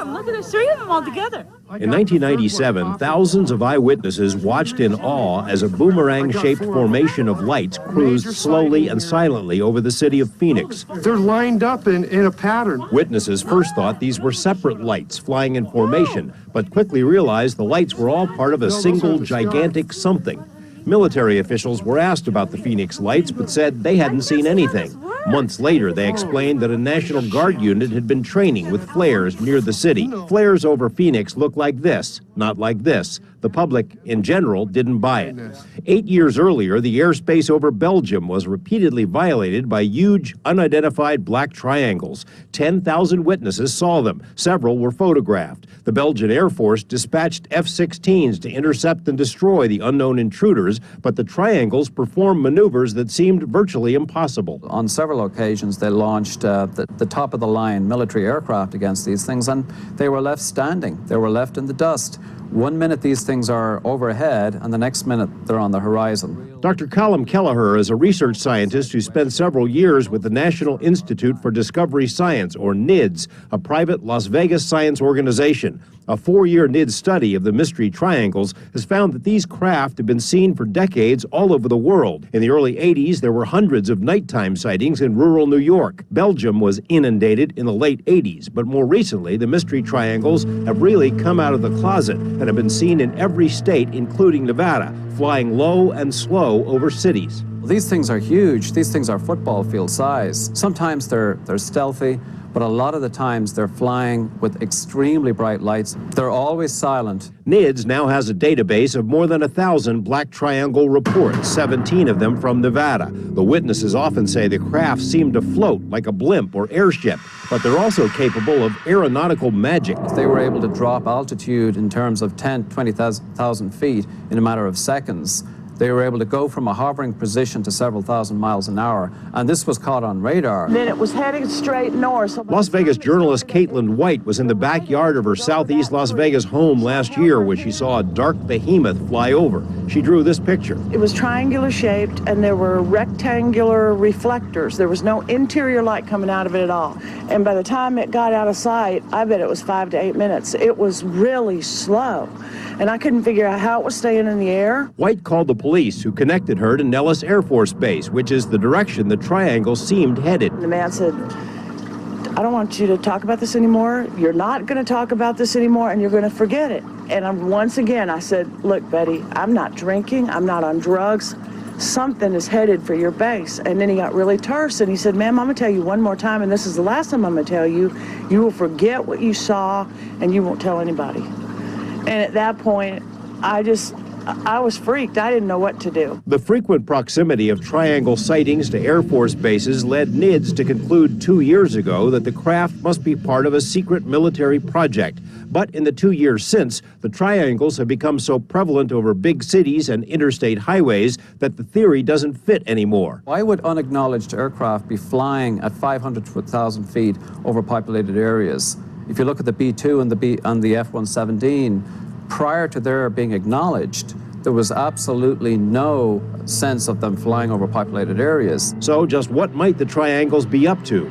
them. Look at there's 3 of them all together. In 1997, thousands of eyewitnesses watched in awe as a boomerang-shaped formation of lights cruised slowly and silently over the city of Phoenix. They're lined up in a pattern. Witnesses first thought these were separate lights flying in formation, but quickly realized the lights were all part of a single gigantic something. Military officials were asked about the Phoenix lights, but said they hadn't seen anything. Months later, they explained that a National Guard unit had been training with flares near the city. Flares over Phoenix look like this, not like this. The public, in general, didn't buy it. 8 years earlier, the airspace over Belgium was repeatedly violated by huge, unidentified black triangles. 10,000 witnesses saw them. Several were photographed. The Belgian Air Force dispatched F-16s to intercept and destroy the unknown intruders, but the triangles performed maneuvers that seemed virtually impossible. On several occasions, they launched the top-of-the-line military aircraft against these things, and they were left standing. They were left in the dust. 1 minute these things are overhead, and the next minute they're on the horizon. Dr. Colm Kelleher is a research scientist who spent several years with the National Institute for Discovery Science, or NIDS, a private Las Vegas science organization. A 4-year NIDS study of the mystery triangles has found that these craft have been seen for decades all over the world. In the early 80s, there were hundreds of nighttime sightings in rural New York. Belgium was inundated in the late 80s, but more recently, the mystery triangles have really come out of the closet and have been seen in every state, including Nevada, flying low and slow over cities. These things are huge. These things are football field size. Sometimes they're stealthy, but a lot of the times they're flying with extremely bright lights. They're always silent. NIDS now has a database of more than 1,000 black triangle reports, 17 of them from Nevada. The witnesses often say the craft seem to float like a blimp or airship, but they're also capable of aeronautical magic. They were able to drop altitude in terms of 10, 20,000 feet in a matter of seconds. They were able to go from a hovering position to several thousand miles an hour, and this was caught on radar. Then it was heading straight north. Las Vegas journalist Caitlin White was in the backyard of her southeast Las Vegas home last year when she saw a dark behemoth fly over. She drew this picture. It was triangular shaped, and there were rectangular reflectors. There was no interior light coming out of it at all. And by the time it got out of sight, I bet it was 5 to 8 minutes. It was really slow, and I couldn't figure out how it was staying in the air. White called the police, who connected her to Nellis Air Force Base, which is the direction the triangle seemed headed. The man said, I don't want you to talk about this anymore. You're not going to talk about this anymore, and you're going to forget it. And once again, I said, look, Betty, I'm not drinking. I'm not on drugs. Something is headed for your base. And then he got really terse, and he said, ma'am, I'm going to tell you one more time, and this is the last time I'm going to tell you. You will forget what you saw, and you won't tell anybody. And at that point, I was freaked. I didn't know what to do. The frequent proximity of triangle sightings to Air Force bases led NIDS to conclude 2 years ago that the craft must be part of a secret military project. But in the 2 years since, the triangles have become so prevalent over big cities and interstate highways that the theory doesn't fit anymore. Why would unacknowledged aircraft be flying at 500 to 1,000 feet over populated areas? If you look at the B-2 and the F-117, prior to their being acknowledged, there was absolutely no sense of them flying over populated areas. So just what might the triangles be up to?